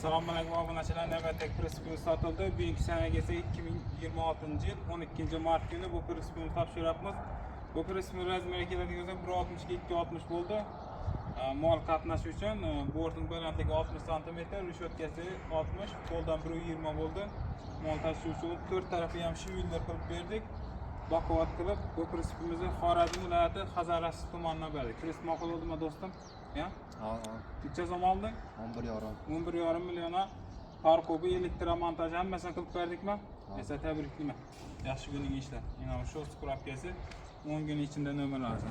Assalomu alaykum obunachilar. Navbatdagi prinsipimiz sotildi. Bugünkü senaga esa 2026-yil 12-mart kuni bu prinsipimizni topshiryapmiz. Bu prinsipimiz razmeri keladigan bo'lsa 1.62 2.60 bo'ldi. Mol qatnashi uchun bortning balandligi 60 sm, rishotkasi 60, qo'ldan 1.20 bo'ldi. Mol tashish uchun 4 tarafi ham shivillar qilib berdik. Bakovat qilib bu prinsipimizni Xorazm viloyati Hazarasiz tumanidan berdik. Prinsip ma'qul bo'ldimi do'stim? Ya? Necha so'm olding? 11,5 million. Parkobi, elektr montaj hammasini qilib berdikmi? Esa tabriklayman. Yaxshi kuningga ishla. Mana shu skrapkasi 10 kun ichida nima lazım.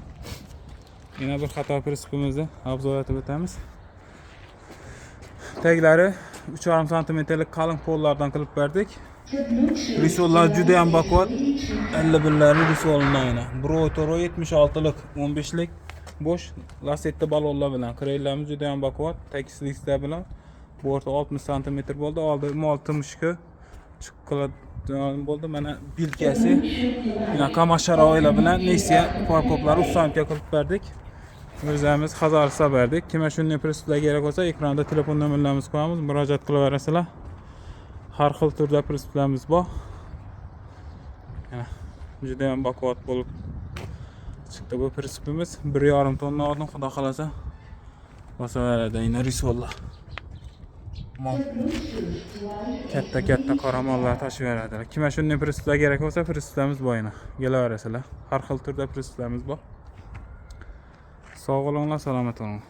Yana bir xato prinsipimizni obzor etib o'tamiz. Taglari 3,5 santimetrlik qalin pollardan qilib berdik. Risollar juda ham baquvvat. 51larning risolini. Brotoro 76lik, 15lik bosh lasetli balonlar bilan. Kreylarimiz juda ham baquvvat. Tekisliklar bilan. Borti 60 cm bo'ldi. Oldi mol tumshki chiqqan bo'ldi. Mana bilkasi. Mana qamasharoylar bilan Nexia parkoplari ustontga qilib berdik. O'zimiz Hazarasizda berdik. Kimga shunday prinsiplar kerak bo'lsa, ekranda telefon nomerlarimizni qo'yamiz, murojaat qilaverasizlar. Har xil turda prinsiplarimiz bor. Juda ham baquvvat bo'lib chiqdi bu prinsipimiz. 1,5 tonna oldim, xudo xolasa. Bosaveradi yana risollar. Katta qoramollar tashiveradilar. Kimga shunday prinsiplar kerak bo'lsa, prinsiplarimiz bor yana. Kelaverasizlar. Har xil turda prinsiplarimiz bor. Sog' bo'linglar, salomat bo'ling.